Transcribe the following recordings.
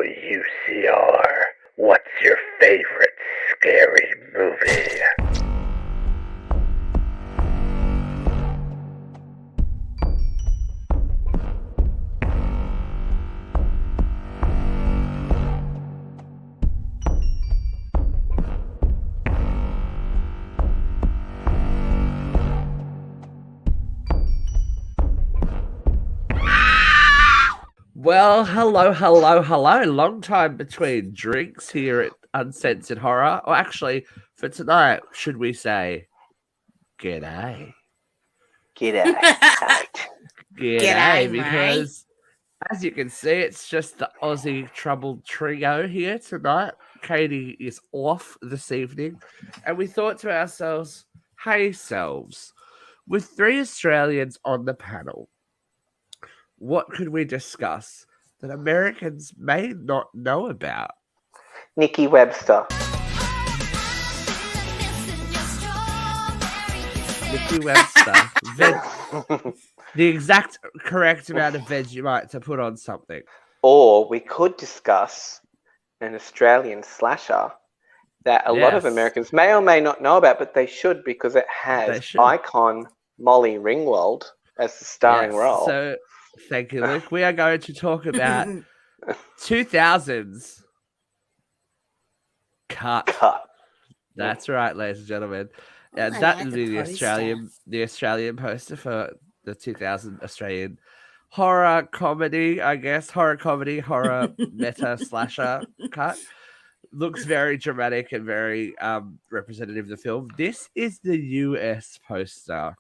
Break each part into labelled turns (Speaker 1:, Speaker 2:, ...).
Speaker 1: So UCR, what's your favorite scary movie?
Speaker 2: Well, hello. Long time between drinks here at Uncensored Horror. Or actually, for tonight, should we say, g'day?
Speaker 3: G'day.
Speaker 2: G'day, because as you can see, it's just the Aussie troubled trio here tonight. Katie is off this evening, and we thought to ourselves, hey selves, with 3 Australians on the panel, what could we discuss that Americans may not know about?
Speaker 3: Nikki Webster.
Speaker 2: Nikki Webster. The exact correct amount of Vegemite to put on something.
Speaker 3: Or we could discuss an Australian slasher that a lot of Americans may or may not know about, but they should, because it has icon Molly Ringwald as the starring role.
Speaker 2: So, thank you, Luke. We are going to talk about 2000s cut. That's right, ladies and gentlemen. That would be the Australian poster for the 2000 Australian horror comedy, I guess. Horror comedy, horror meta slasher cut. Looks very dramatic and very representative of the film. This is the US poster.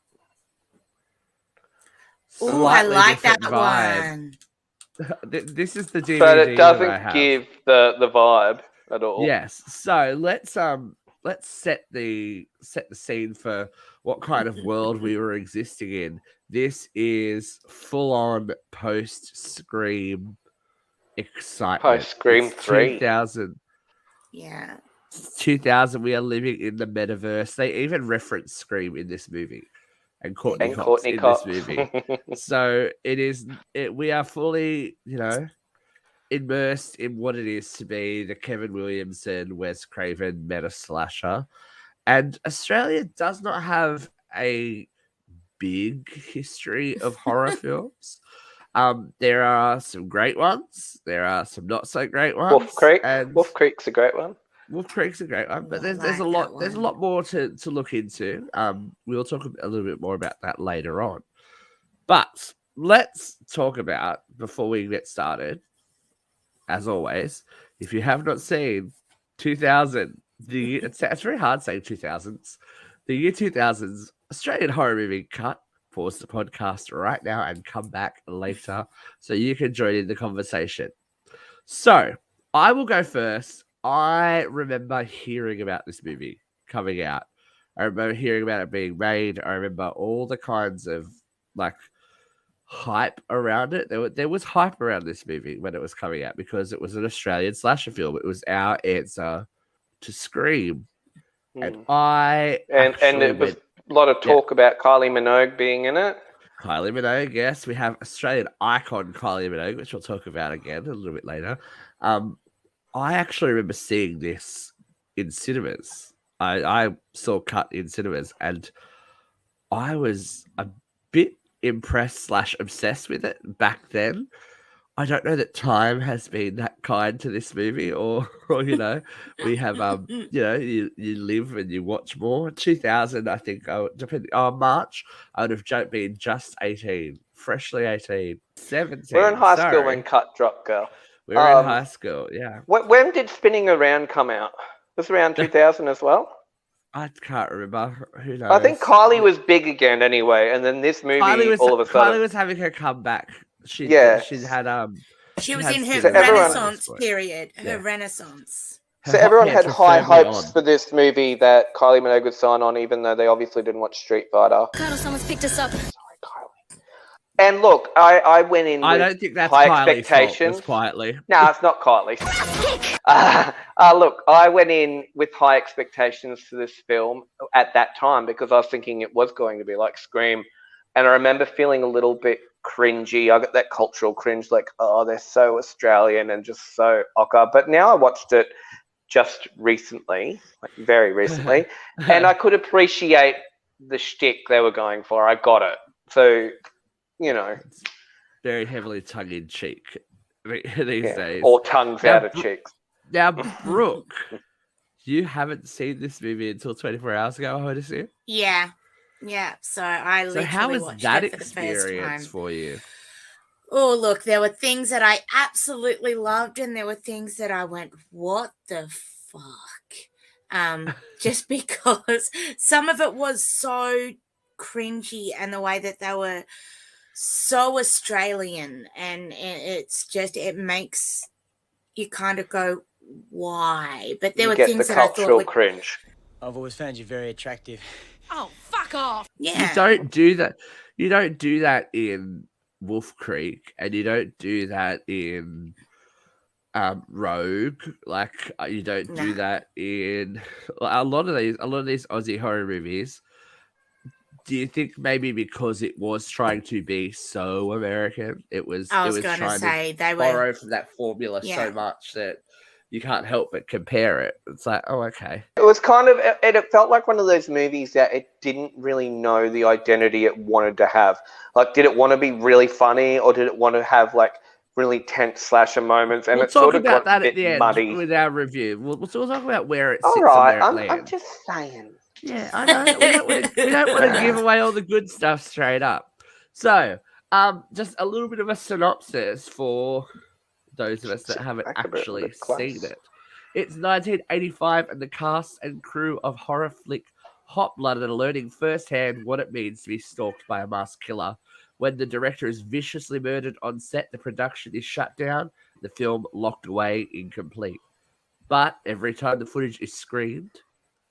Speaker 4: Oh, I like that one.
Speaker 2: This is the DVD,
Speaker 3: but it doesn't give the vibe at all.
Speaker 2: Yes. So let's set the scene for what kind of world we were existing in. This is full on post Scream excitement.
Speaker 3: Post Scream 3.
Speaker 2: 2000.
Speaker 4: Yeah.
Speaker 2: 2000. We are living in the metaverse. They even reference Scream in this movie. And Courtney Cox in this movie. So we are fully, immersed in what it is to be the Kevin Williamson, Wes Craven meta slasher. And Australia does not have a big history of horror films. There are some great ones. There are some not so great ones.
Speaker 3: Wolf Creek's a great one.
Speaker 2: Wolf Creek's a great one, but there's a lot more to look into. We'll talk a little bit more about that later on. But let's talk about, before we get started, as always, if you have not seen 2000, it's very hard saying 2000s. The year 2000's Australian horror movie cut. Pause the podcast right now and come back later so you can join in the conversation. So I will go first. I remember hearing about this movie coming out. I remember hearing about it being made. I remember all the kinds of hype around it. There was hype around this movie when it was coming out because it was an Australian slasher film. It was our answer to Scream. And
Speaker 3: it was a lot of talk about Kylie Minogue being in it.
Speaker 2: Kylie Minogue, yes. We have Australian icon Kylie Minogue, which we'll talk about again a little bit later. I actually remember seeing this in cinemas. I saw Cut in cinemas, and I was a bit impressed / obsessed with it back then. I don't know that time has been that kind to this movie, or we have you live and you watch more. 2000, I think, March, I would have been just 18, freshly 18, 17.
Speaker 3: We're in high school when Cut dropped, girl.
Speaker 2: We were in high school, yeah.
Speaker 3: When did Spinning Around come out? Was it around 2000 as well?
Speaker 2: I can't remember. Who knows?
Speaker 3: I think Kylie was big again anyway, and then this movie all of a sudden...
Speaker 2: Kylie was having her comeback. She was in
Speaker 4: her Renaissance period. Her Renaissance.
Speaker 3: So everyone had high hopes for this movie that Kylie Minogue would sign on, even though they obviously didn't watch Street Fighter.
Speaker 5: God, someone's picked us up.
Speaker 3: Sorry, Kylie. And look, I went in with
Speaker 2: don't think that's
Speaker 3: high
Speaker 2: Kylie's
Speaker 3: expectations.
Speaker 2: Fault, quietly.
Speaker 3: No, it's not Kylie. Look, I went in with high expectations for this film at that time because I was thinking it was going to be like Scream. And I remember feeling a little bit cringy. I got that cultural cringe, like, oh, they're so Australian and just so ochre. But now I watched it just recently, like very recently, and I could appreciate the shtick they were going for. I got it. So, you know.
Speaker 2: It's very heavily tongue-in-cheek these days.
Speaker 3: Or tongues out of cheeks.
Speaker 2: Now, Brooke, you haven't seen this movie until 24 hours ago, I would assume?
Speaker 4: Yeah. Yeah. So I literally
Speaker 2: how was
Speaker 4: watched
Speaker 2: that
Speaker 4: it for the first
Speaker 2: experience
Speaker 4: time.
Speaker 2: for you?
Speaker 4: Oh, look, there were things that I absolutely loved, and there were things that I went, what the fuck? Just because some of it was so cringy, and the way that they were so Australian, and it's just, it makes you kind of go, why? But there were things that I thought would...
Speaker 3: cringe.
Speaker 5: I've always found you very attractive.
Speaker 4: Oh, fuck off.
Speaker 2: Yeah. You don't do that. You don't do that in Wolf Creek, and you don't do that in Rogue. Like, you don't do that in a lot of these Aussie horror movies. Do you think maybe because it was trying to be so American, it was trying to borrow from that formula so much that you can't help but compare it? It's like, oh, okay.
Speaker 3: It was kind of, it felt like one of those movies that it didn't really know the identity it wanted to have. Like, did it want to be really funny, or did it want to have like really tense slasher moments? And
Speaker 2: we'll
Speaker 3: it sort of
Speaker 2: talk about
Speaker 3: got
Speaker 2: that at the end
Speaker 3: muddy
Speaker 2: with our review. We'll talk about where it sits.
Speaker 3: All right,
Speaker 2: and where it
Speaker 3: I'm just saying.
Speaker 2: Yeah, I know. We don't want to give away all the good stuff straight up. So, just a little bit of a synopsis for those of us that haven't actually seen it. It's 1985, and the cast and crew of horror flick Hot Blooded are learning firsthand what it means to be stalked by a masked killer. When the director is viciously murdered on set, the production is shut down, the film locked away, incomplete. But every time the footage is screened,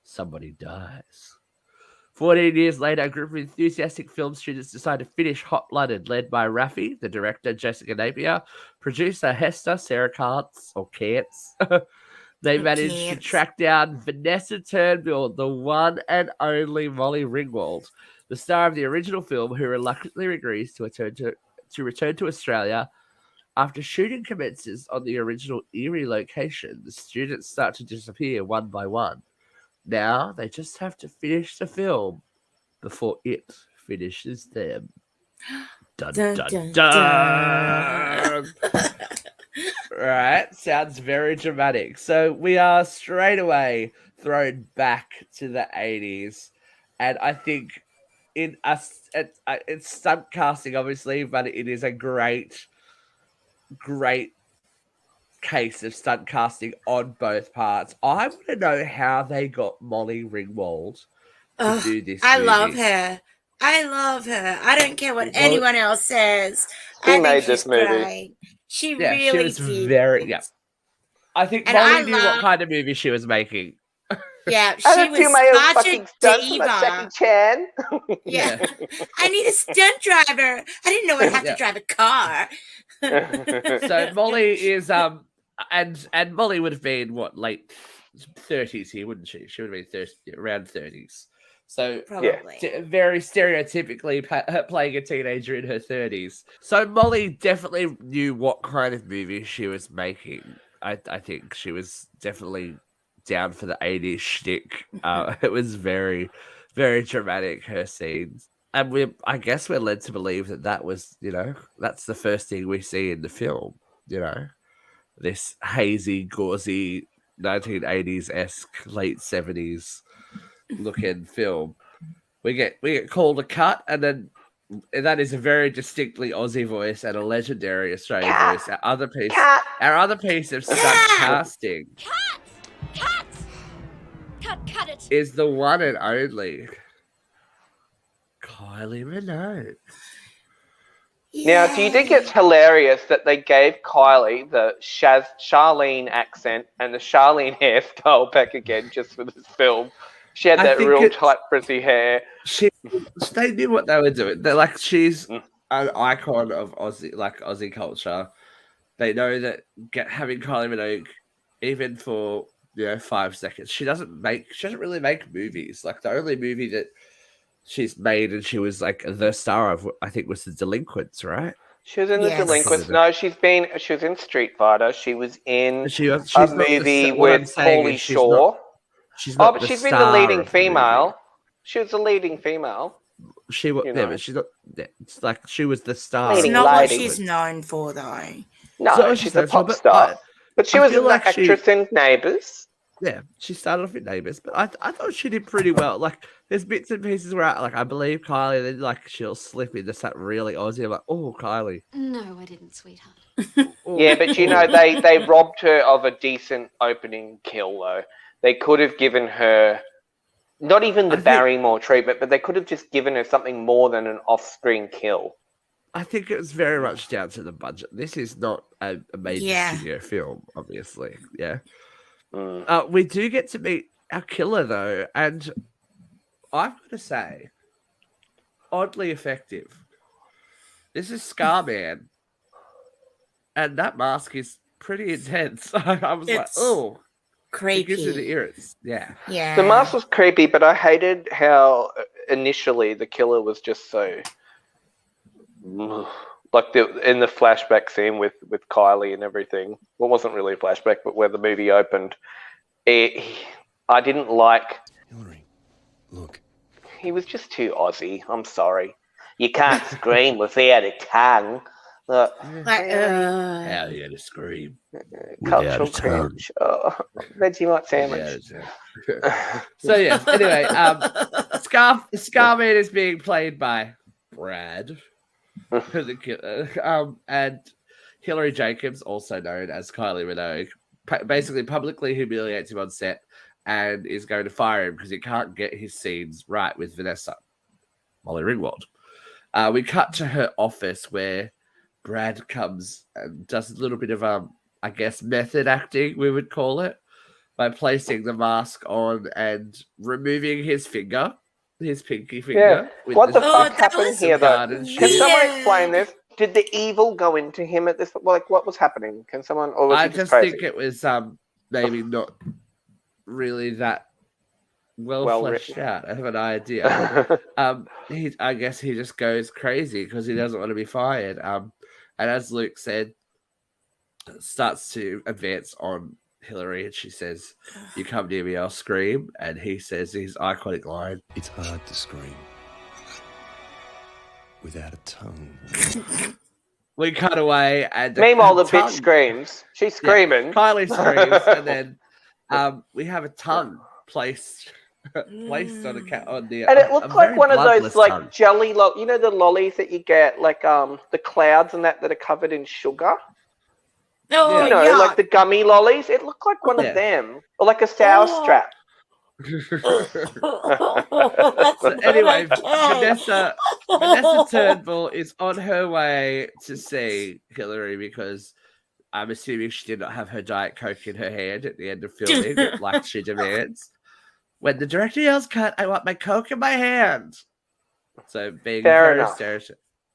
Speaker 2: somebody dies. 14 years later, a group of enthusiastic film students decide to finish Hot Blooded, led by Raffi, the director Jessica Napier, producer Hester, Sarah Kantz, or Kantz. They managed to track down Vanessa Turnbull, the one and only Molly Ringwald, the star of the original film, who reluctantly agrees to return to Australia. After shooting commences on the original Erie location, the students start to disappear one by one. Now they just have to finish the film before it finishes them. Dun, dun, dun, dun. Right, sounds very dramatic. So we are straight away thrown back to the 80s. And I think it's stunt casting, obviously, but it is a great case of stunt casting on both parts. I want to know how they got Molly Ringwald to do this movie.
Speaker 4: I love her. I don't care what anyone else says.
Speaker 3: She made this movie.
Speaker 4: Great. She really
Speaker 2: was
Speaker 4: did.
Speaker 2: I think Molly knew what kind of movie she was making.
Speaker 4: Yeah, she was such a diva.
Speaker 3: Jackie Chan.
Speaker 4: Yeah. I need a stunt driver. I didn't know I'd have to drive a car.
Speaker 2: So Molly is and Molly would have been late 30s here, wouldn't she? She would have been around 30s. So
Speaker 4: probably
Speaker 2: very stereotypically playing a teenager in her 30s. So Molly definitely knew what kind of movie she was making. I think she was definitely down for the 80s shtick. It was very, very dramatic, her scenes. And I guess we're led to believe that was, that's the first thing we see in the film, this hazy, gauzy, 1980s-esque, late 70s looking film. We get called a cut, and then that is a very distinctly Aussie voice and a legendary Australian voice. Our other piece of stunt casting
Speaker 6: cut it
Speaker 2: is the one and only Kylie Minogue.
Speaker 3: Now, do you think it's hilarious that they gave Kylie the Charlene accent and the Charlene hairstyle back again just for this film? She had that real tight, frizzy hair.
Speaker 2: They knew what they were doing. They're like, she's an icon of Aussie culture. They know that having Kylie Minogue, even for 5 seconds, she doesn't really make movies. Like, the only movie that she's made, and she was like the star of, I think, was The Delinquents, right?
Speaker 3: She was in The Delinquents. No, she was in Street Fighter. She was in a movie with Pauly Shore.
Speaker 2: She's not
Speaker 3: but she's been the leading female. She was the leading female.
Speaker 2: She was, but she's not. It's like she was the star.
Speaker 4: It's not what she's known for, though.
Speaker 3: No, she's a pop star. But she was an actress in Neighbours.
Speaker 2: Yeah, she started off in Neighbours, but I thought she did pretty well. Like, there's bits and pieces where, I believe Kylie, then like she'll slip into something really Aussie. I'm like, oh, Kylie.
Speaker 6: No, I didn't, sweetheart.
Speaker 3: Yeah, but they robbed her of a decent opening kill, though. They could have given her not even the Barrymore treatment, but they could have just given her something more than an off-screen kill.
Speaker 2: I think it was very much down to the budget. This is not a major studio film, obviously. Yeah. We do get to meet our killer, though, and I've got to say, oddly effective. This is Scarman, and that mask is pretty intense. I was like, oh,
Speaker 4: creepy.
Speaker 2: It gives you the ears. Yeah.
Speaker 4: Yeah.
Speaker 3: The mask was creepy, but I hated how initially the killer was just so like in the flashback scene with Kylie and everything. Well, it wasn't really a flashback, but where the movie opened, I didn't like.
Speaker 7: Hillary, look.
Speaker 3: He was just too Aussie. I'm sorry. You can't scream without a tongue. Look,
Speaker 2: how are you gonna scream?
Speaker 3: Cultural cringe. Oh, Vegemite sandwich.
Speaker 2: So yes. Anyway, Scarman is being played by Brad. And Hillary Jacobs, also known as Kylie Minogue, basically publicly humiliates him on set and is going to fire him because he can't get his scenes right with Vanessa, Molly Ringwald. We cut to her office where Brad comes and does a little bit of, I guess, method acting, we would call it, by placing the mask on and removing his finger. His pinky finger.
Speaker 3: Yeah. What the fuck happened here, though? Can someone explain this? Did the evil go into him at this? Like, what was happening? Can someone? Or was
Speaker 2: I
Speaker 3: it
Speaker 2: just
Speaker 3: crazy?
Speaker 2: think it was maybe not really that well fleshed out. I have an idea. I guess he just goes crazy because he doesn't want to be fired. And as Luke said, starts to advance on Hillary, and she says, "You come near me, I'll scream." And he says his iconic line,
Speaker 7: "It's hard to scream without a tongue."
Speaker 2: We cut away, and
Speaker 3: meanwhile the bitch screams. She's screaming.
Speaker 2: Yeah, Kylie screams, and then we have a tongue placed on the.
Speaker 3: And it looked like one of those like jelly, you know, the lollies that you get, like the clouds and that are covered in sugar.
Speaker 4: Oh,
Speaker 3: you know, like the gummy lollies. It looked like one of them, or like a sour strap.
Speaker 2: So anyway, Vanessa Turnbull is on her way to see Hillary because I'm assuming she did not have her Diet Coke in her hand at the end of filming, like she demands. When the director yells, "Cut! I want my Coke in my hand." So being very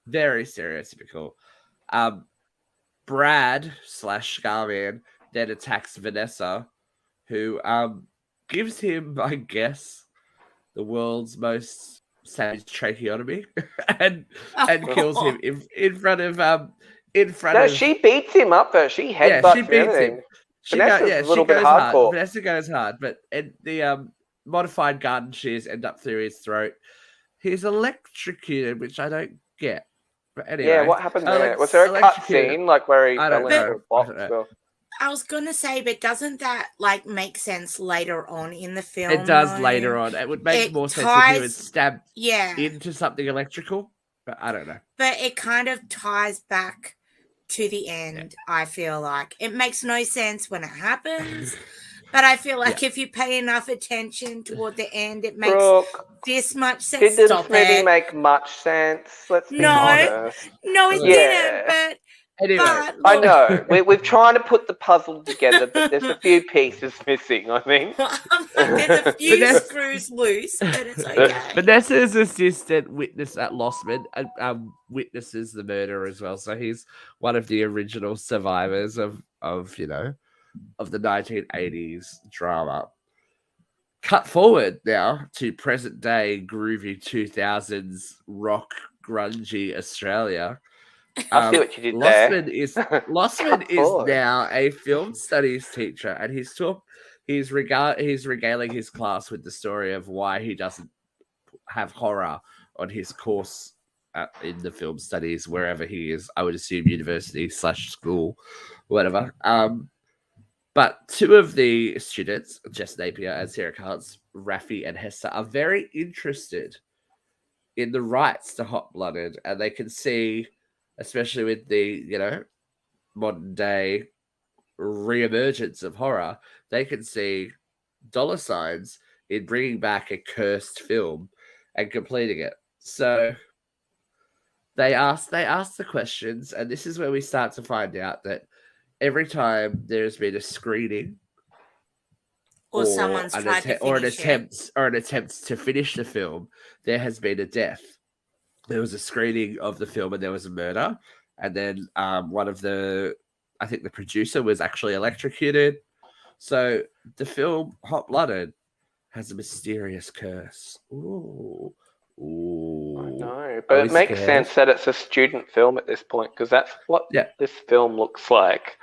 Speaker 2: stereotypical. Brad / Scarman then attacks Vanessa, who gives him, I guess, the world's most savage tracheotomy, and kills him in front of. No,
Speaker 3: she beats him up though. She headbutts
Speaker 2: she beats him.
Speaker 3: Vanessa's a little bit hardcore.
Speaker 2: Vanessa goes hard, but the modified garden shears end up through his throat. He's electrocuted, which I don't get. But anyway,
Speaker 3: yeah, what happened there? Was there a cut scene like where he fell into a box?
Speaker 4: I was gonna say, but doesn't that like make sense later on in the film?
Speaker 2: It does later on. It would make more sense if he was stabbed into something electrical, but I don't know.
Speaker 4: But it kind of ties back to the end. I feel like it makes no sense when it happens. But I feel like if you pay enough attention toward the end, it makes this much sense.
Speaker 3: It didn't really make much sense. Let's be honest.
Speaker 4: No, it didn't. But
Speaker 2: anyway,
Speaker 3: I know we're trying to put the puzzle together, but there's a few pieces missing. I think
Speaker 4: there's a few screws loose, but it's okay.
Speaker 2: Vanessa's assistant witness at Lostman witnesses the murder as well, so he's one of the original survivors of the 1980s drama. cut forward now to present day groovy 2000s rock grungy Australia.
Speaker 3: I see what you did
Speaker 2: Lossman
Speaker 3: there.
Speaker 2: Lossman is now a film studies teacher, and he's regaling his class with the story of why he doesn't have horror on his course in the film studies wherever he is. I would assume university / school, whatever. But two of the students, Jess Napier and Sarah Carnes, Raffi and Hester, are very interested in the rights to Hot Blooded, and they can see, especially with the modern day reemergence of horror, they can see dollar signs in bringing back a cursed film and completing it. So they ask the questions, and this is where we start to find out that every time there's been a screening
Speaker 4: or someone's tried to finish
Speaker 2: an attempt to finish the film, there has been a death. There was a screening of the film and there was a murder, and then I think the producer was actually electrocuted. So the film Hot Blooded has a mysterious curse. Ooh.
Speaker 3: I know, but it makes sense that it's a student film at this point, because that's what this film looks like.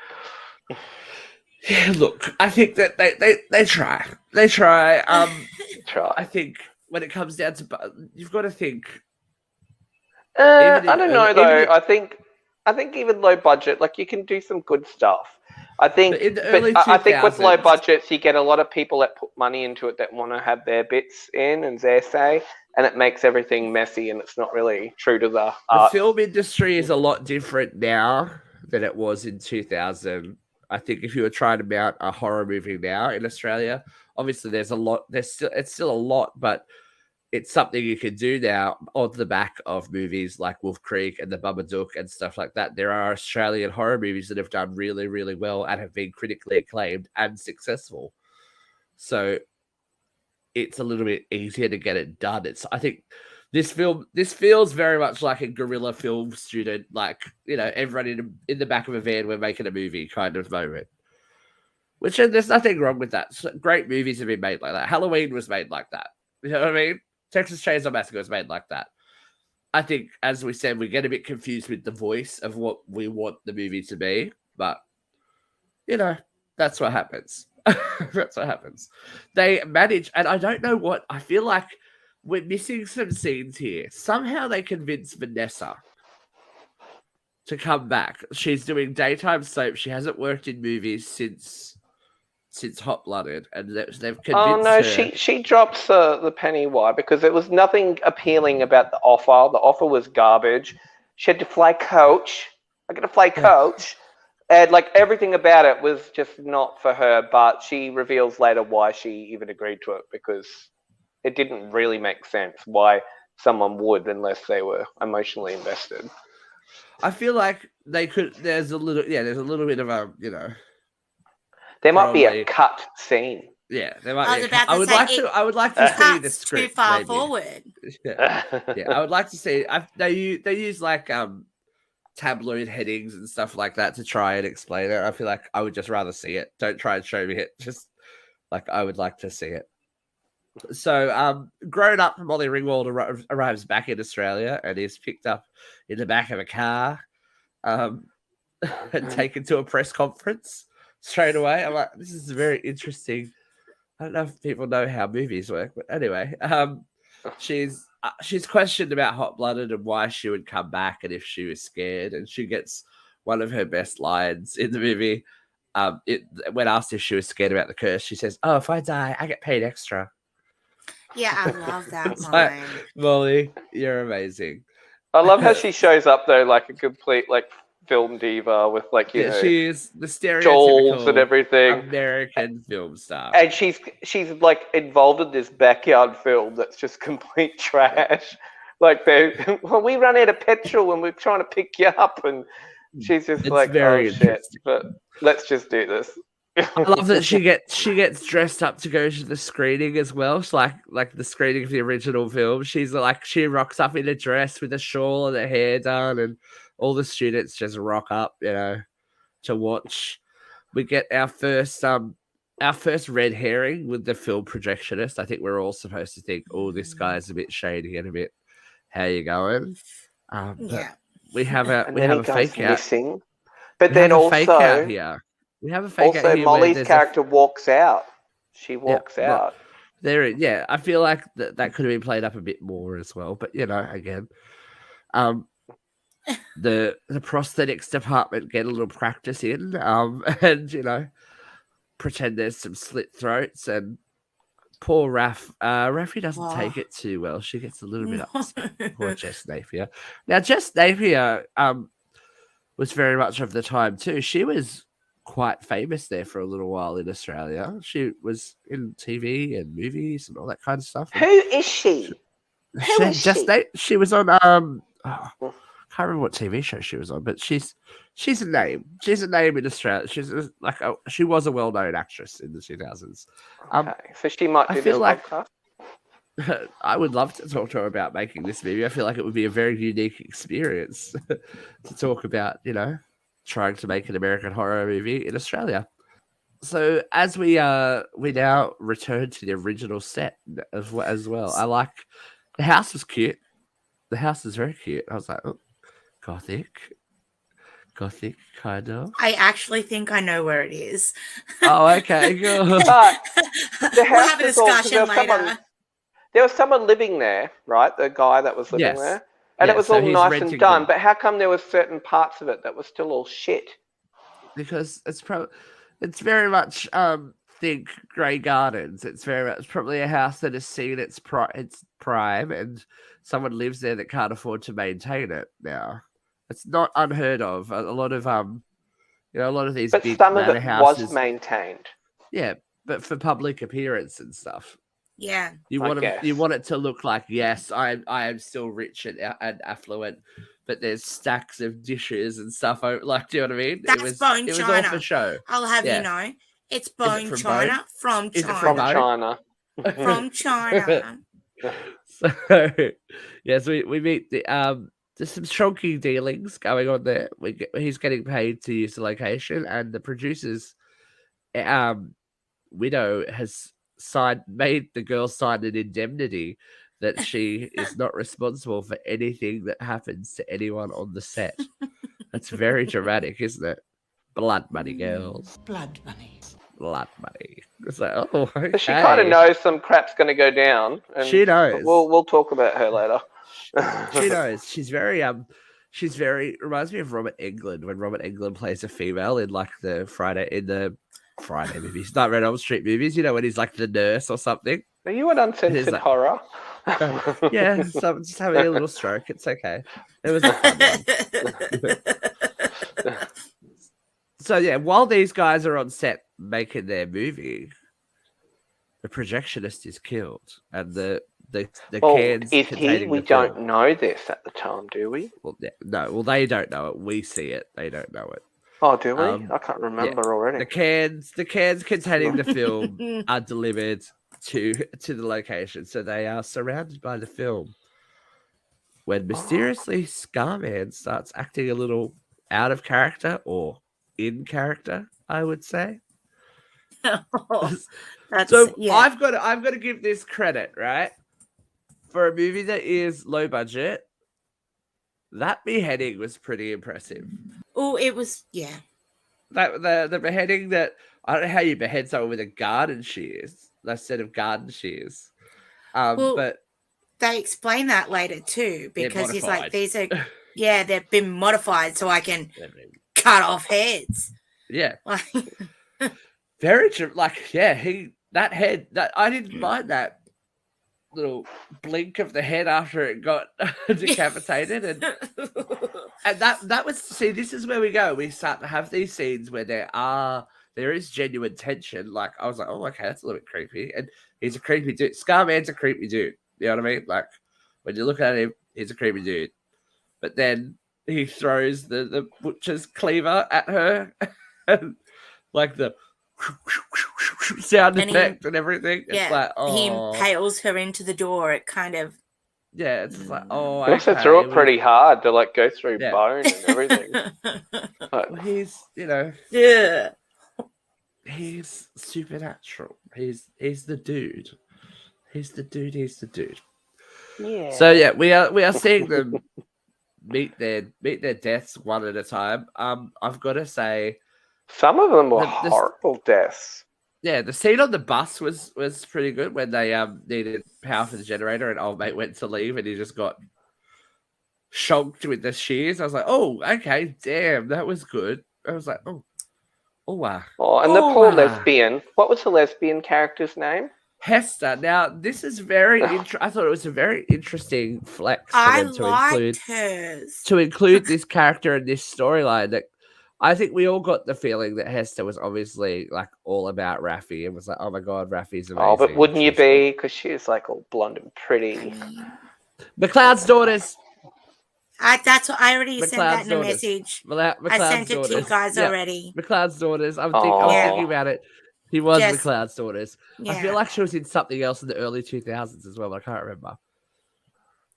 Speaker 2: Yeah, look, I think that they try. They try. I think when it comes down to, you've got to think.
Speaker 3: I don't know though. I think even low budget, like you can do some good stuff. I think with low budgets, you get a lot of people that put money into it that want to have their bits in and their say, and it makes everything messy and it's not really true to the art.
Speaker 2: The film industry is a lot different now than it was in 2000. I think if you were trying to mount a horror movie now in Australia, obviously there's a lot. It's still a lot, but it's something you can do now on the back of movies like Wolf Creek and The Babadook and stuff like that. There are Australian horror movies that have done really, really well and have been critically acclaimed and successful. So it's a little bit easier to get it done. I think this feels very much like a guerrilla film student, like, everyone in the back of a van, we're making a movie kind of moment. Which, there's nothing wrong with that. Great movies have been made like that. Halloween was made like that. You know what I mean? Texas Chainsaw Massacre was made like that. I think, as we said, we get a bit confused with the voice of what we want the movie to be. But, that's what happens. That's what happens. They manage, and I don't know what, I feel like we're missing some scenes here. Somehow they convince Vanessa to come back. She's doing daytime soap. She hasn't worked in movies since Hot Blooded, and they've convinced her.
Speaker 3: She drops the penny. Why? Because there was nothing appealing about the offer. The offer was garbage. She had to fly coach. I got to fly coach. And everything about it was just not for her, but she reveals later why she even agreed to it, because it didn't really make sense why someone would unless they were emotionally invested.
Speaker 2: I feel like they could. There's a little bit of a
Speaker 3: There might be a cut scene.
Speaker 2: Yeah, there might be. I would like to see the script
Speaker 4: too far
Speaker 2: maybe.
Speaker 4: Forward.
Speaker 2: Yeah, I would like to see. They use tabloid headings and stuff like that to try and explain it. I feel like I would just rather see it. Don't try and show me it. Just I would like to see it. So, grown up, Molly Ringwald arrives back in Australia and is picked up in the back of a car, and taken to a press conference straight away. I'm like, this is very interesting. I don't know if people know how movies work, but anyway, she's questioned about Hot Blooded and why she would come back and if she was scared, and she gets one of her best lines in the movie. When asked if she was scared about the curse, she says, "Oh, if I die, I get paid extra."
Speaker 4: Yeah, I love that line.
Speaker 2: Molly, you're amazing.
Speaker 3: I love how she shows up though, like a complete film diva with
Speaker 2: she is the
Speaker 3: jewels and everything,
Speaker 2: American film star,
Speaker 3: and she's involved in this backyard film that's just complete trash. We run out of petrol and we're trying to pick you up, and she's just
Speaker 2: very
Speaker 3: shit, but let's just do this.
Speaker 2: I love that she gets dressed up to go to the screening as well. It's like the screening of the original film. She's she rocks up in a dress with a shawl and her hair done, and all the students just rock up, to watch. We get our first our first red herring with the film projectionist. I think we're all supposed to think, oh, this guy's a bit shady and a bit, how you going? But we have a fake
Speaker 3: missing.
Speaker 2: out.
Speaker 3: But then also
Speaker 2: fake out here. We have a fake out here.
Speaker 3: Molly's character walks out. She walks out.
Speaker 2: There, I feel like that could have been played up a bit more as well. But again, the prosthetics department get a little practice in, and pretend there's some slit throats, and poor Raffy doesn't take it too well. She gets a little bit upset. Poor Jess Napier. Now, Jess Napier was very much of the time too. She was quite famous there for a little while in Australia. She was in TV and movies and all that kind of stuff.
Speaker 3: Who is she?
Speaker 2: She was on I can't remember what TV show she was on, but she's a name. She's a name in Australia. She was a well-known actress in the 2000s.
Speaker 3: Okay, so she might do this podcast.
Speaker 2: I would love to talk to her about making this movie. I feel like it would be a very unique experience to talk about, trying to make an American horror movie in Australia. So as we now return to the original set as well. I like the house was cute. The house is very cute. I was like, oh, gothic kind of.
Speaker 4: I actually think I know where it is.
Speaker 2: Oh, okay, good.
Speaker 3: The house
Speaker 4: we'll have a discussion
Speaker 3: later. There was someone living there, right? The guy that was living there. And it was all nice and done. But how come there were certain parts of it that were still all shit?
Speaker 2: Because it's very much think Grey Gardens. It's very much probably a house that has seen its prime, and someone lives there that can't afford to maintain it now. It's not unheard of. A lot of these big manor houses
Speaker 3: was maintained.
Speaker 2: Yeah, but for public appearance and stuff.
Speaker 4: Yeah,
Speaker 2: you want it to look like, yes, I am still rich and affluent, but there's stacks of dishes and stuff. Like, do you know what I mean?
Speaker 4: That's bone china.
Speaker 2: It was all for show.
Speaker 4: I'll have you know, it's bone china from China.
Speaker 2: Is it from China?
Speaker 4: From China.
Speaker 2: So, yes, we meet there's some shonky dealings going on there. He's getting paid to use the location, and the producer's widow has made the girl sign an indemnity that she is not responsible for anything that happens to anyone on the set. That's very dramatic, isn't it? Blood money, girls.
Speaker 5: Blood money.
Speaker 2: Blood money. It's like, oh, okay.
Speaker 3: But she kind of knows some crap's going to go down. And
Speaker 2: she knows.
Speaker 3: We'll talk about her later.
Speaker 2: She knows. She's very reminds me of Robert Englund when Robert Englund plays a female in like the Friday movies, not Red Elm Street movies, when he's like the nurse or something.
Speaker 3: Are you an uncensored horror?
Speaker 2: Yeah, so I'm just having a little stroke. It's okay. It was a fun one. So yeah, while these guys are on set making their movie, the projectionist is killed, and the cans.
Speaker 3: Is he? We don't know this at the time, do we?
Speaker 2: Well, no. Well, they don't know it. We see it. They don't know it.
Speaker 3: Oh, do we? I can't remember already.
Speaker 2: The cans containing the film are delivered to the location, so they are surrounded by the film. When mysteriously Scarman starts acting a little out of character or in character, I would say. I've got to give this credit, right? For a movie that is low budget, that beheading was pretty impressive.
Speaker 4: Oh, it was, yeah.
Speaker 2: That the beheading that I don't know how you behead someone with a garden shears, a set of garden shears. But
Speaker 4: they explain that later too, because he's like, these are they've been modified so I can cut off heads.
Speaker 2: Yeah. Very true. That head that I didn't mind that little blink of the head after it got decapitated, and that was, see, this is where we go. We start to have these scenes where there is genuine tension. Like, I was like, oh, okay, that's a little bit creepy, and he's a creepy dude. Scarman's a creepy dude. You know what I mean? Like, when you look at him, he's a creepy dude. But then he throws the butcher's cleaver at her, and like the sound effect and everything. It's like, oh.
Speaker 4: He impales her into the door. It kind of.
Speaker 2: Yeah, it's like, oh.
Speaker 3: He also threw it pretty hard to like go through bone and everything.
Speaker 2: Well, he's,
Speaker 4: Yeah.
Speaker 2: he's supernatural. He's the dude. He's the dude. He's the dude.
Speaker 3: Yeah.
Speaker 2: So yeah, we are seeing them meet their deaths one at a time. I've got to say,
Speaker 3: some of them were horrible deaths.
Speaker 2: Yeah, the scene on the bus was pretty good when they needed power for the generator and old mate went to leave and he just got shocked with the shears. I was like, oh, okay, damn, that was good. I was like, oh wow.
Speaker 3: Oh, and the poor lesbian. What was the lesbian character's name?
Speaker 2: Hester. Now, this is very interesting. I thought it was a very interesting flex for them to include this character in this storyline. That I think we all got the feeling that Hester was obviously like all about Raffi and was like, oh my god, Raffi's amazing.
Speaker 3: Oh, but wouldn't you be? Because she's like all blonde and pretty.
Speaker 2: McLeod's daughters.
Speaker 4: That's what I already sent that in a message. I sent it to you guys already.
Speaker 2: McLeod's daughters. I was thinking about it. He was McLeod's daughters. I feel like she was in something else in the early 2000s as well, but I can't remember.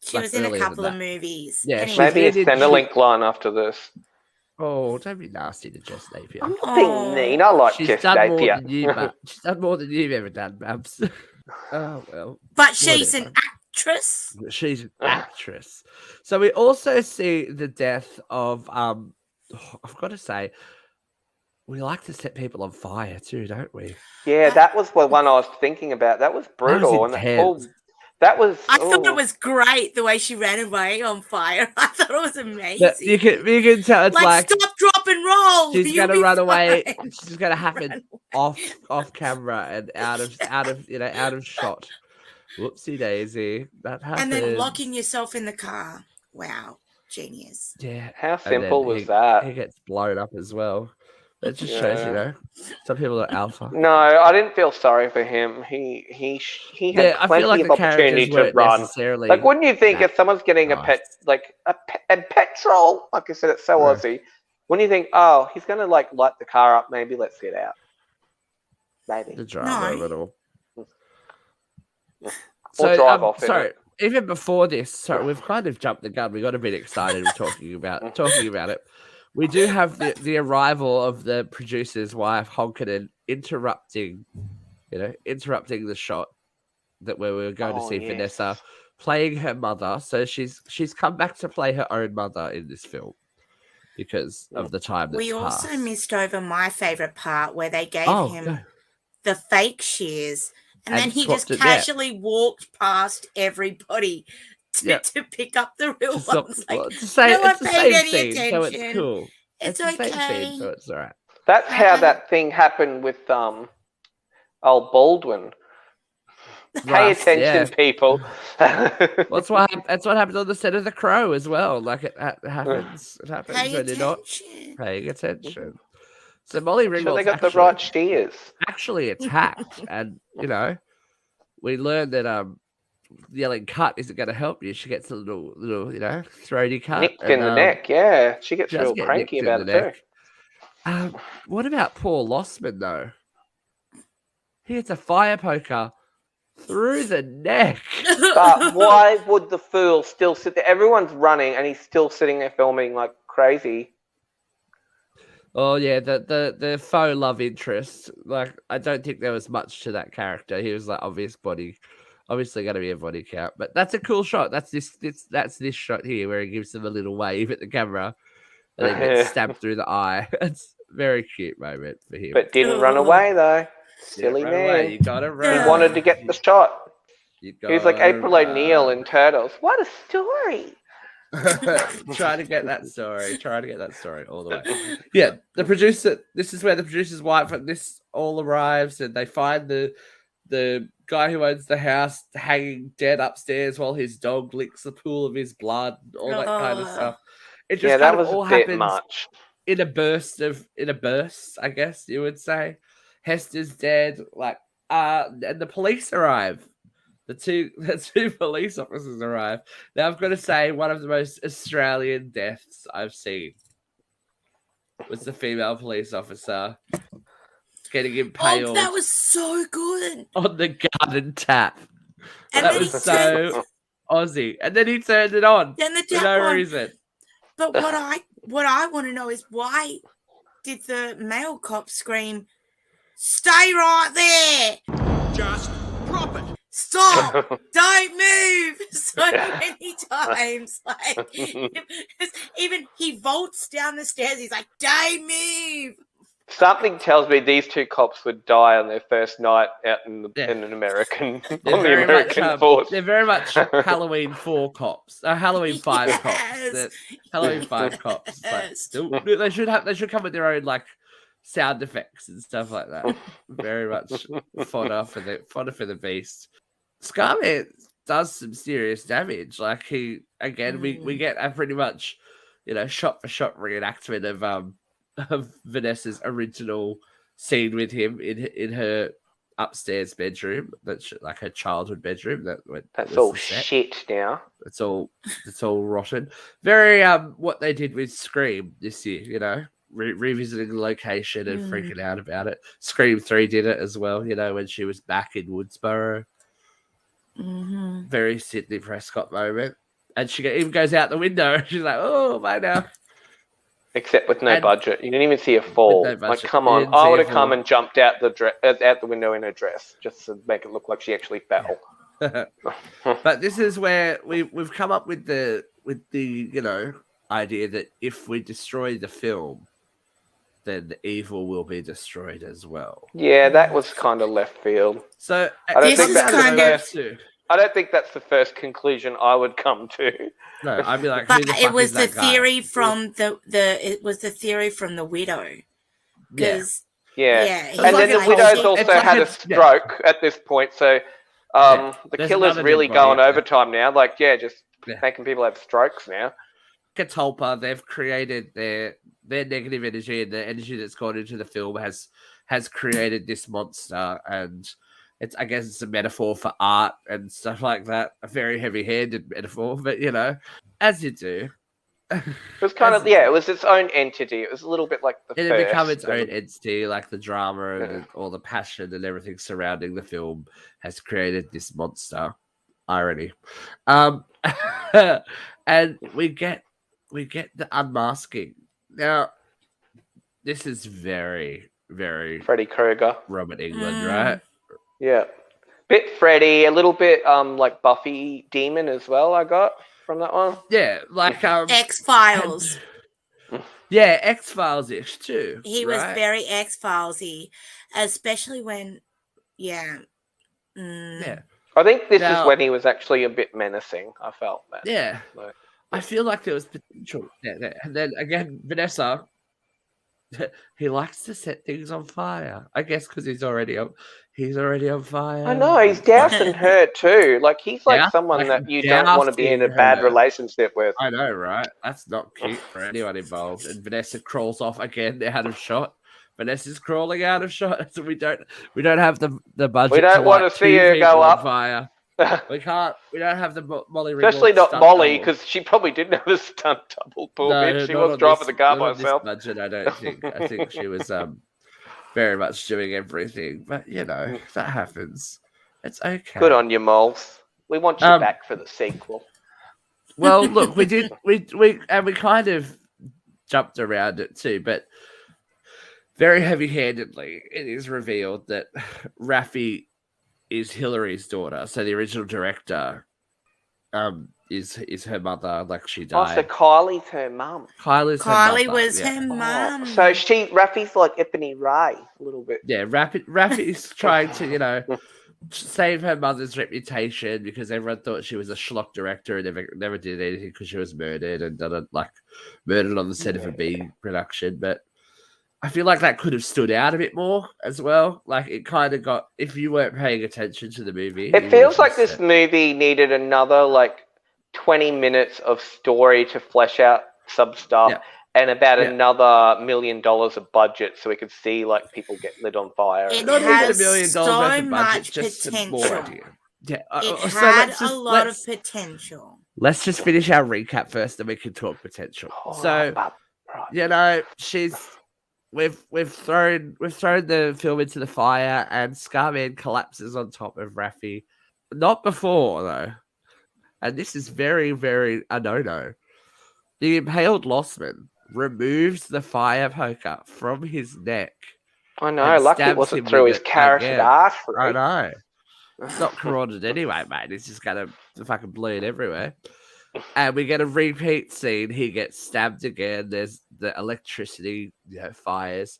Speaker 4: She was in a couple of movies.
Speaker 2: Yeah,
Speaker 4: anyway.
Speaker 3: Maybe a Centrelink line after this.
Speaker 2: Oh, don't be nasty to Jess Napier.
Speaker 3: I'm not being mean. I like Jess Napier.
Speaker 2: She's done more than you've ever done, Babs. Oh, well.
Speaker 4: But she's an actress.
Speaker 2: She's an actress. So we also see the death of, I've got to say, we like to set people on fire too, don't we?
Speaker 3: Yeah, that was the one I was thinking about. That was brutal. That was.
Speaker 4: I thought it was great the way she ran away on fire. I thought it was amazing.
Speaker 2: You can tell it's like
Speaker 4: stop, drop, and roll.
Speaker 2: She's gonna run away. She's gonna happen off camera and out of shot. Whoopsie daisy. That happened.
Speaker 4: And then locking yourself in the car. Wow, genius.
Speaker 2: Yeah.
Speaker 3: How simple was that?
Speaker 2: He gets blown up as well. It just shows, some people are alpha.
Speaker 3: No, I didn't feel sorry for him. He had plenty of opportunity to run. Like, wouldn't you think if someone's getting a petrol, like I said, it's so Aussie. Wouldn't you think, oh, he's gonna like light the car up? Maybe let's get out. Maybe
Speaker 2: the drama a little.
Speaker 3: Or drive off.
Speaker 2: Sorry, even before this, we've kind of jumped the gun. We got a bit excited talking about it. We do have the arrival of the producer's wife, Honkanen, interrupting the shot that where we were going to see Vanessa playing her mother. So she's come back to play her own mother in this film because of the time that's passed.
Speaker 4: Also missed over my favorite part where they gave him the fake shears and then he just casually walked past everybody to pick up the real ones. Like, no one paid any attention.
Speaker 2: So it's cool.
Speaker 4: It's okay.
Speaker 2: Scene, so it's all right.
Speaker 3: That's how that thing happened with old Baldwin. Pay attention, people.
Speaker 2: That's what happened on the set of The Crow as well. Like it happens. It happens when you're not paying attention. So Molly Ringwald.
Speaker 3: They got the right shears.
Speaker 2: Actually attacked, and we learned that yelling cut isn't going to help you. She gets a little throaty cut.
Speaker 3: Nicked in the neck, yeah. She gets real cranky about it
Speaker 2: too. What about poor Lossman though? He hits a fire poker through the neck.
Speaker 3: But why would the fool still sit there? Everyone's running and he's still sitting there filming like crazy.
Speaker 2: Oh yeah, the faux love interest. Like I don't think there was much to that character. He was like obviously going to be a body count, but that's a cool shot. That's this shot here where he gives them a little wave at the camera, and then gets stabbed through the eye. It's a very cute moment for him.
Speaker 3: But didn't run away though. Silly man.
Speaker 2: You gotta run.
Speaker 3: He wanted to get the shot. He's like April O'Neil in Turtles. What a story!
Speaker 2: Try to get that story all the way. Yeah, the producer. This is where the producer's wife. This all arrives, and they find the guy who owns the house hanging dead upstairs while his dog licks the pool of his blood, all that kind of stuff. It just
Speaker 3: that was
Speaker 2: all
Speaker 3: a bit
Speaker 2: happens
Speaker 3: much.
Speaker 2: in a burst, I guess you would say. Hester's dead, and the police arrive. The two police officers arrive. Now I've got to say, one of the most Australian deaths I've seen was the female police officer getting impaled.
Speaker 4: Oh, that was so good.
Speaker 2: On the garden tap. And that was so Aussie. And then he turned it on for no reason.
Speaker 4: But what I want to know is why did the male cop scream, Stay right there.
Speaker 6: Just drop it.
Speaker 4: Stop. Don't move. So many times. Like, even he vaults down the stairs. He's like, don't move.
Speaker 3: Something tells me these two cops would die on their first night out in an American force.
Speaker 2: They're very much Halloween 4 cops. Halloween 5 cops. Halloween 5 cops. Like, they should come with their own like sound effects and stuff like that. Very much fodder for the beast. Scarman does some serious damage. Like we get a pretty much, shot for shot reenactment of Vanessa's original scene with him in her upstairs bedroom. That's like her childhood bedroom. That's
Speaker 3: all shit now.
Speaker 2: It's all rotten. Very what they did with Scream this year. Revisiting the location and freaking out about it. Scream 3 did it as well. When she was back in Woodsboro.
Speaker 4: Mm-hmm.
Speaker 2: Very Sidney Prescott moment, and she even goes out the window. She's like, "Oh, bye now."
Speaker 3: Except with no budget, you didn't even see her fall. Like, come on, I would have come and jumped out the window in her dress just to make it look like she actually fell.
Speaker 2: But this is where we've come up with the idea that if we destroy the film, then the evil will be destroyed as well.
Speaker 3: Yeah, that was kind of left field.
Speaker 2: So
Speaker 3: I don't think that's the first conclusion I would come to.
Speaker 2: No, I'd be like,
Speaker 4: but it was the theory from it was the theory from the widow. Because
Speaker 3: and then the widow's also had a stroke at this point, so the killer's really going overtime now. Like, just making people have strokes now.
Speaker 2: Catalpa, they've created their negative energy, and the energy that's gone into the film has created this monster, and I guess it's a metaphor for art and stuff like that. A very heavy-handed metaphor, but as you do.
Speaker 3: It was kind of it was its own entity. It was a little bit like the first.
Speaker 2: It became its own entity, like the drama and all the passion and everything surrounding the film has created this monster. Irony. And we get the unmasking. Now, this is very, very
Speaker 3: Freddy Krueger,
Speaker 2: Robert Englund, right?
Speaker 3: Yeah, bit Freddy, a little bit like Buffy Demon as well. I got from that one.
Speaker 2: Yeah, like
Speaker 4: X-Files.
Speaker 2: Yeah, X-Files-ish too.
Speaker 4: He was very X-Filesy, especially when,
Speaker 3: I think this is when he was actually a bit menacing. I felt that.
Speaker 2: Yeah. I feel like there was potential there. And then again, Vanessa, he likes to set things on fire. I guess because he's already on fire.
Speaker 3: I know, he's dousing her too. Like, he's like someone that you don't want to be in a bad relationship with.
Speaker 2: I know, right? That's not cute for anyone involved. And Vanessa crawls off again out of shot. Vanessa's crawling out of shot, so we don't have the budget.
Speaker 3: We don't want to see her go up.
Speaker 2: Fire. We don't have the Molly Ringwald,
Speaker 3: especially not Molly, because she probably didn't have a stunt double. Poor bitch. She was driving the car by herself.
Speaker 2: Budget, I don't think. I think she was very much doing everything. But that happens. It's okay.
Speaker 3: Good on you, Moles. We want you back for the sequel.
Speaker 2: Well, look, we did. We kind of jumped around it too, but very heavy-handedly, it is revealed that Raffi is Hillary's daughter. So the original director is her mother, like she died.
Speaker 3: Oh, so Kylie's her mum.
Speaker 2: Kylie
Speaker 4: was her mum.
Speaker 3: So Raffi's like Ebony Ray, a little bit.
Speaker 2: Yeah, Raffi's trying to, save her mother's reputation because everyone thought she was a schlock director and never did anything because she was murdered and murdered on the set of a B production. But I feel like that could have stood out a bit more as well. Like, it kind of got, if you weren't paying attention to the movie.
Speaker 3: It feels like this movie needed another 20 minutes of story to flesh out some stuff and about another $1 million of budget so we could see people get lit on fire.
Speaker 4: It
Speaker 2: Not
Speaker 4: has
Speaker 2: even $1 million
Speaker 4: so
Speaker 2: worth of budget,
Speaker 4: much
Speaker 2: just
Speaker 4: potential.
Speaker 2: some more idea. Yeah,
Speaker 4: it had a lot of potential.
Speaker 2: Let's just finish our recap first, and we can talk potential. We've thrown the film into the fire, and Scarman collapses on top of Raffi. Not before though, and this is very, very a no-no. The impaled Lossman removes the fire poker from his neck
Speaker 3: I know. Lucky it wasn't through his carotid artery.
Speaker 2: I know. It's not carotid anyway, mate. It's just going to fucking bleed everywhere. And we get a repeat scene. He gets stabbed again. There's the electricity, fires.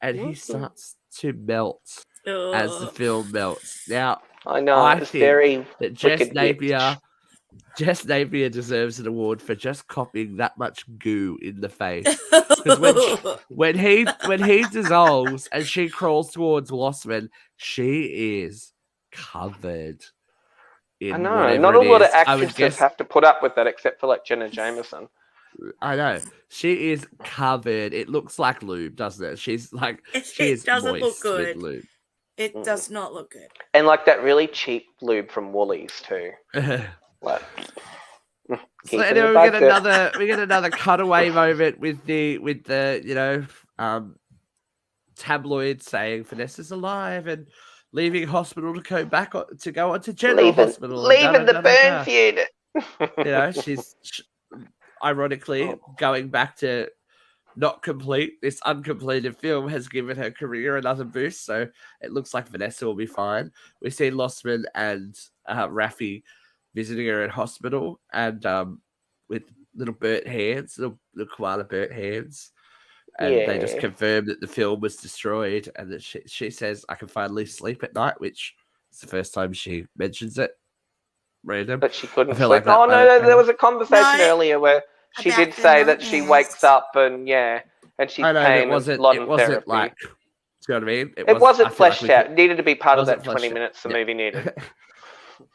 Speaker 2: And he starts to melt as the film melts. Now,
Speaker 3: I know. It's very
Speaker 2: that Jess Napier deserves an award for just copying that much goo in the face. Because when he dissolves and she crawls towards Lossman, she is covered.
Speaker 3: I know. Not a lot of actresses have to put up with that, except for like Jenna Jameson.
Speaker 2: I know. She is covered. It looks like lube, doesn't it? She's like,
Speaker 4: it doesn't look good. Lube. It does not look good.
Speaker 3: And like that really cheap lube from Woolies too. Like,
Speaker 2: so anyway, we get another cutaway moment with the tabloid saying Vanessa's alive and leaving hospital to go on to general hospital.
Speaker 3: Leaving the burns unit.
Speaker 2: She's ironically going back to not complete. This uncompleted film has given her career another boost, so it looks like Vanessa will be fine. We see Lossman and Raffi visiting her in hospital, and with little burnt hands, little koala burnt hands. And they just confirm that the film was destroyed, and that she says, I can finally sleep at night, which is the first time she mentions it. Random.
Speaker 3: But she couldn't sleep. There was a conversation earlier where she did say that she wakes up and she's paying a lot of therapy.
Speaker 2: Like, do you know what I mean?
Speaker 3: It wasn't fleshed out. It needed to be part of that 20 minutes the movie needed.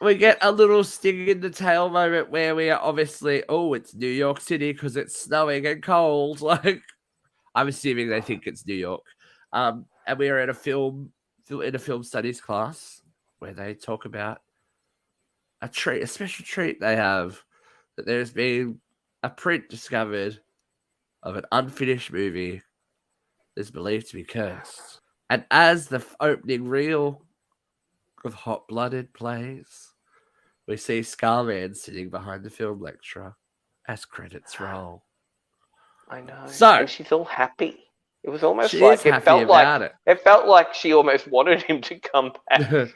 Speaker 2: We get a little sting in the tail moment where we are obviously, it's New York City because it's snowing and cold. Like, I'm assuming they think it's New York. And we are in a film studies class where they talk about a special treat they have, that there's been a print discovered of an unfinished movie that's believed to be cursed. And as the opening reel of Hot Blooded plays, we see Scarman sitting behind the film lecturer as credits roll.
Speaker 3: I know.
Speaker 2: So
Speaker 3: and she's all happy. It was almost like it felt like she almost wanted him to come back.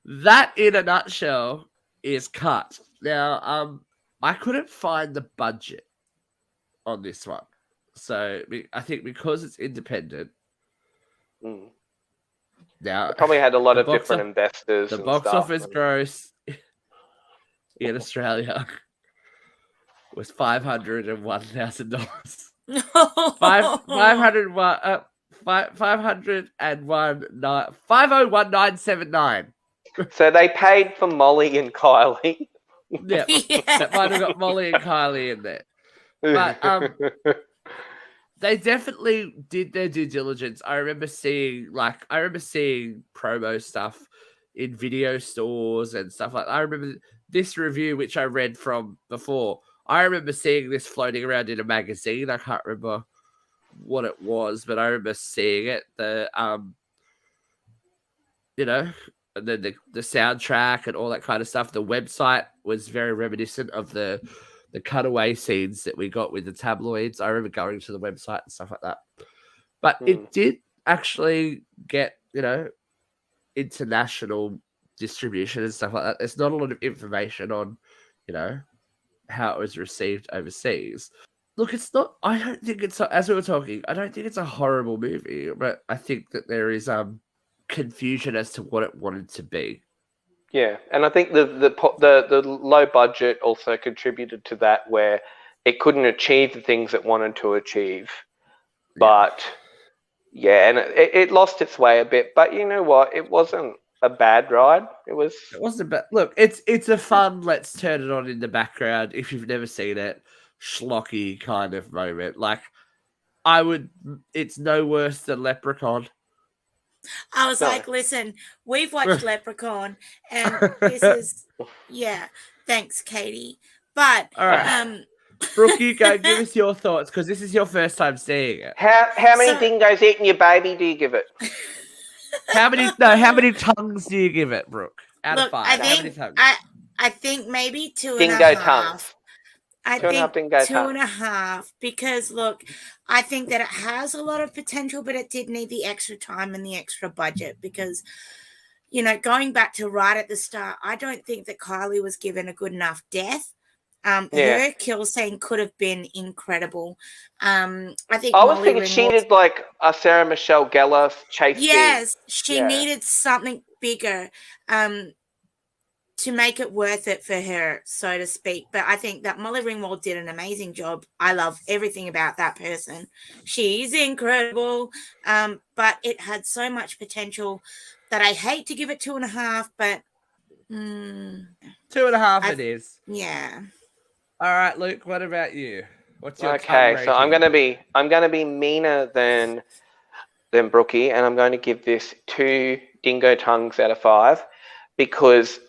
Speaker 2: That, in a nutshell, is Cut. Now, I couldn't find the budget on this one, so I think because it's independent. Now,
Speaker 3: it probably had a lot of different investors.
Speaker 2: The box office gross in Australia was $501,000. $501,979.
Speaker 3: So they paid for Molly and Kylie.
Speaker 2: Yeah, that might have got Molly and Kylie in there. But they definitely did their due diligence. I remember seeing promo stuff in video stores and stuff like that. I remember this review, which I read from before. I remember seeing this floating around in a magazine. I can't remember what it was, but I remember seeing it. And then the soundtrack and all that kind of stuff. The website was very reminiscent of the cutaway scenes that we got with the tabloids. I remember going to the website and stuff like that. But it did actually get, international distribution and stuff like that. There's not a lot of information on, how it was received overseas. Look, as we were talking, I don't think it's a horrible movie, but I think that there is confusion as to what it wanted to be.
Speaker 3: Yeah, and I think the low budget also contributed to that, where it couldn't achieve the things it wanted to achieve. But and it lost its way a bit. But you know what? It wasn't a bad ride. It wasn't
Speaker 2: bad. Look, it's a fun, let's turn it on in the background if you've never seen it, schlocky kind of moment. Like, it's no worse than Leprechaun.
Speaker 4: I was like, listen, we've watched Leprechaun, and this is, thanks, Katie. But,
Speaker 2: all right. Brooke, you go, give us your thoughts, because this is your first time seeing it.
Speaker 3: How many dingoes eating your baby do you give it?
Speaker 2: How many tongues do you give it, Brooke? Out of 5. How many tongues?
Speaker 4: I think maybe 2.5.
Speaker 3: Dingo tongues.
Speaker 4: I think 2.5, because look, I think that it has a lot of potential, but it did need the extra time and the extra budget because, you know, going back to right at the start, I don't think that Kylie was given a good enough death. Her kill scene could have been incredible. I think
Speaker 3: I was
Speaker 4: Molly
Speaker 3: thinking she
Speaker 4: Ringwald,
Speaker 3: needed like a Sarah Michelle Gellar chase scene.
Speaker 4: yes, she needed something bigger to make it worth it for her, so to speak. But I think that Molly Ringwald did an amazing job. I love everything about that person. She's incredible. But it had so much potential that I hate to give it 2.5, but
Speaker 2: 2.5 it is.
Speaker 4: Yeah.
Speaker 2: All right, Luke, what about you? What's your
Speaker 3: so I'm gonna be meaner than Brookie, and I'm going to give this 2 dingo tongues out of 5 because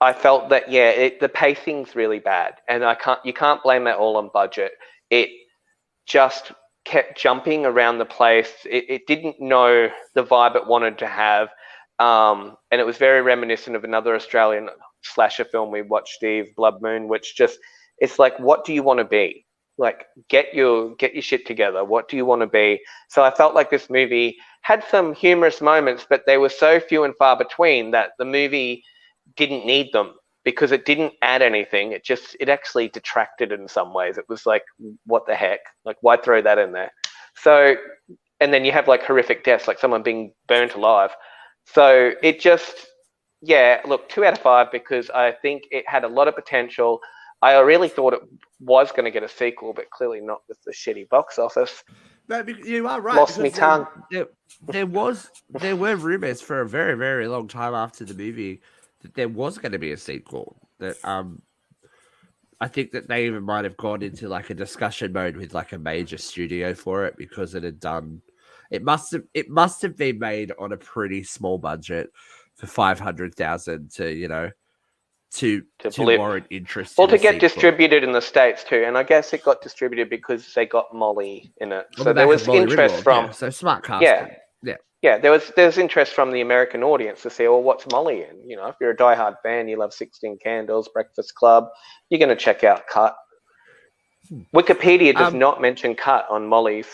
Speaker 3: I felt that the pacing's really bad, and you can't blame that all on budget. It just kept jumping around the place. It didn't know the vibe it wanted to have, and it was very reminiscent of another Australian slasher film we watched, Steve, Blood Moon, which just, it's like, what do you want to be? Like, get your shit together. What do you want to be? So I felt like this movie had some humorous moments, but they were so few and far between that the movie didn't need them because it didn't add anything. It actually detracted in some ways. It was like, what the heck? Like, why throw that in there? So, and then you have like horrific deaths, like someone being burnt alive. So it just, look, 2 out of 5 because I think it had a lot of potential. I really thought it was going to get a sequel, but clearly not with the shitty box office.
Speaker 2: No, you are right.
Speaker 3: Lost me tongue.
Speaker 2: There were rumors for a very, very long time after the movie that there was going to be a sequel. That I think that they even might have gone into like a discussion mode with like a major studio for it because it had done. It must have been made on a pretty small budget for 500,000 to warrant interest.
Speaker 3: Well, to get distributed in the States too, and I guess it got distributed because they got Molly in it. So there was interest from
Speaker 2: so smart casting.
Speaker 3: Yeah. There's interest from the American audience to see, well, what's Molly in? You know, if you're a diehard fan, you love 16 Candles, Breakfast Club, you're going to check out Cut. Wikipedia does not mention Cut on Molly's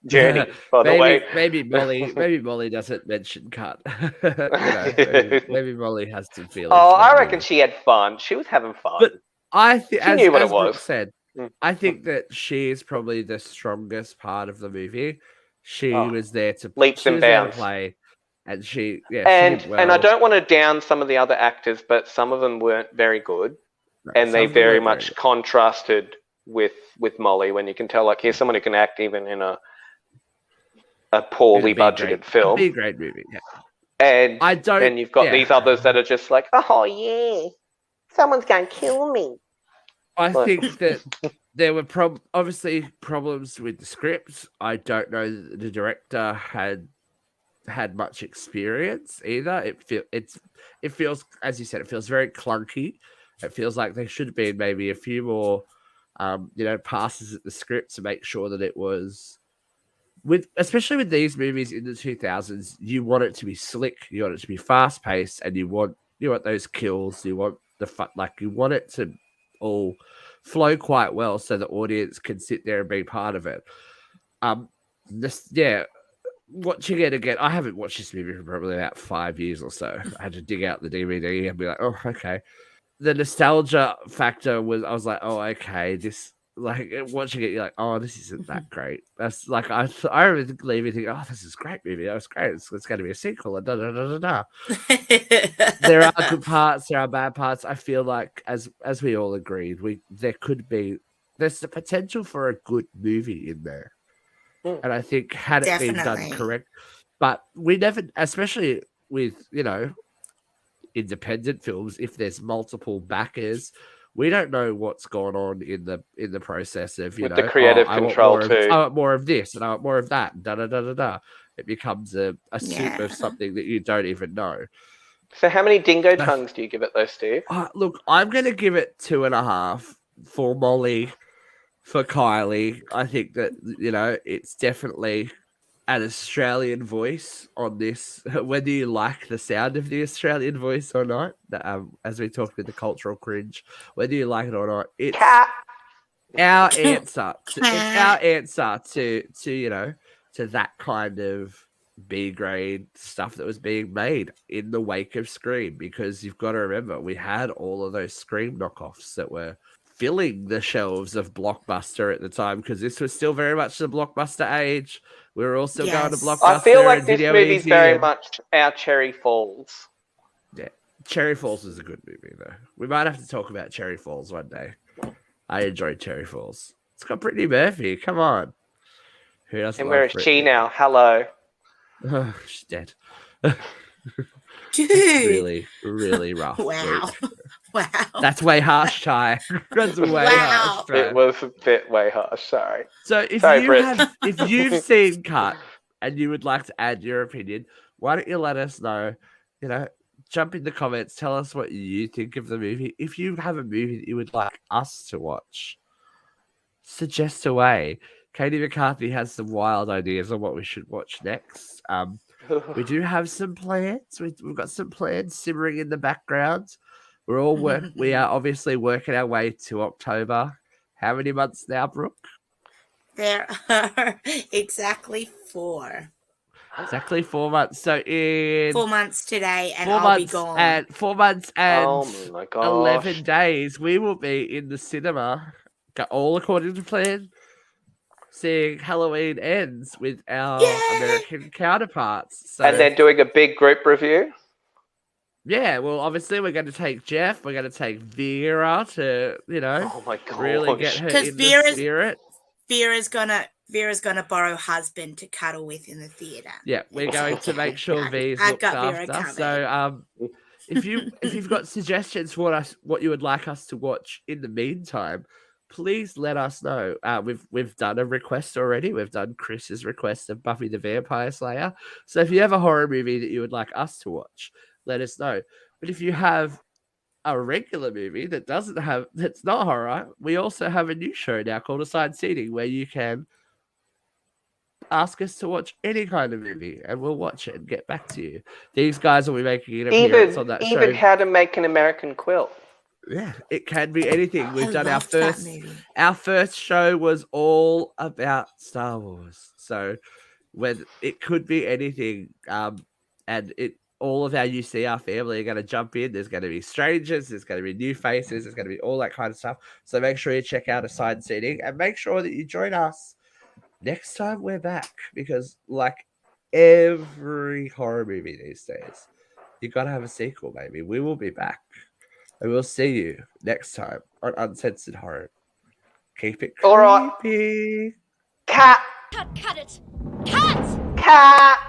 Speaker 3: journey, by the way.
Speaker 2: Maybe Molly doesn't mention Cut. maybe Molly has some feelings.
Speaker 3: Oh, I reckon she had fun. She was having fun.
Speaker 2: But I think,
Speaker 3: she knew what
Speaker 2: as
Speaker 3: it was.
Speaker 2: Brooke said, I think that she is probably the strongest part of the movie. She was there to
Speaker 3: leaps and bounds
Speaker 2: play, and she
Speaker 3: and
Speaker 2: she well.
Speaker 3: And I don't want to down some of the other actors, but some of them weren't very good, and they very much contrasted with Molly. When you can tell, like, here's someone who can act even in a poorly budgeted film.
Speaker 2: It'd be a great movie,
Speaker 3: And then you've got these others that are just like, oh yeah, someone's going to kill me.
Speaker 2: I think that there were obviously problems with the script. I don't know that the director had much experience either. It feels, as you said, it feels very clunky. It feels like there should have been maybe a few more, passes at the script to make sure that it was especially with these movies in the 2000s. You want it to be slick, you want it to be fast paced, and you want those kills. You want you want it to all flow quite well so the audience can sit there and be part of it. Watching it again, I haven't watched this movie for probably about 5 years or so. I had to dig out the DVD and be like, oh, okay. The nostalgia factor I was like, oh, okay, this, like, watching it, you're like, oh, this isn't that great. That's like, I remember leaving thinking, oh, this is a great movie. That was great. It's going to be a sequel. And There are good parts. There are bad parts. I feel like, as we all agreed, there's the potential for a good movie in there. And I think had it been done correct, but we never, especially with, independent films, if there's multiple backers, we don't know what's going on in the process of
Speaker 3: the creative control too.
Speaker 2: I want more of this and I want more of that. It becomes a soup of something that you don't even know.
Speaker 3: So how many dingo tongues do you give it though, Steve?
Speaker 2: Look, I'm going to give it 2.5 for Molly, for Kylie. I think that, it's definitely an Australian voice on this, whether you like the sound of the Australian voice or not, as we talked with the cultural cringe, whether you like it or not, our answer. It's our answer to to that kind of B grade stuff that was being made in the wake of Scream, because you've got to remember we had all of those Scream knockoffs that were filling the shelves of Blockbuster at the time, because this was still very much the Blockbuster age. We were also going to Blockbuster.
Speaker 3: I feel like this
Speaker 2: Video
Speaker 3: movie's
Speaker 2: Easy
Speaker 3: very
Speaker 2: and...
Speaker 3: much our Cherry Falls.
Speaker 2: Yeah, Cherry Falls is a good movie though. We might have to talk about Cherry Falls one day. I enjoyed Cherry Falls. It's got Brittany Murphy. Come on. Who doesn't?
Speaker 3: And where is she now? Hello.
Speaker 2: Oh, she's dead.
Speaker 4: Dude.
Speaker 2: Really, really rough.
Speaker 4: Wow. Wow.
Speaker 2: That's way harsh, Ty. That's way harsh. Bro.
Speaker 3: It was a bit way harsh. Sorry.
Speaker 2: So if if you've seen Cut and you would like to add your opinion, why don't you let us know? Jump in the comments. Tell us what you think of the movie. If you have a movie that you would like us to watch, suggest away. Katie McCarthy has some wild ideas on what we should watch next. We do have some plans. We've got some plans simmering in the background. We are obviously working our way to October. How many months now, Brooke?
Speaker 4: There are exactly 4.
Speaker 2: Exactly 4 months. So in
Speaker 4: 4 months today, and I'll be gone.
Speaker 2: And 4 months and
Speaker 3: oh my gosh.
Speaker 2: 11 days, we will be in the cinema, all according to plan, seeing Halloween Ends with our American counterparts. So,
Speaker 3: and then doing a big group review.
Speaker 2: Yeah, well, obviously we're going to take Jeff. We're going to take Vera to,
Speaker 3: oh my gosh,
Speaker 2: really get her in the spirit.
Speaker 4: Vera's gonna borrow husband to cuddle with in the theater.
Speaker 2: Yeah, we're going to make sure V's looked after. So, if you've got suggestions for us, what you would like us to watch in the meantime, please let us know. We've done a request already. We've done Chris's request of Buffy the Vampire Slayer. So if you have a horror movie that you would like us to watch, let us know. But if you have a regular movie that's not horror, we also have a new show now called Assigned Seating, where you can ask us to watch any kind of movie and we'll watch it and get back to you. These guys will be making an appearance on that show.
Speaker 3: Even How to Make an American Quilt.
Speaker 2: Yeah, it can be anything. We've done our first show was all about Star Wars. So it could be anything. And all of our UCR family are going to jump in. There's going to be strangers. There's going to be new faces. There's going to be all that kind of stuff. So make sure you check out Assigned Seating and make sure that you join us next time we're back, because like every horror movie these days, you got to have a sequel, baby. We will be back. And we'll see you next time on Uncensored Horror. Keep it creepy.
Speaker 3: All right. Cut.
Speaker 6: Cut it. Cut.
Speaker 3: Cut.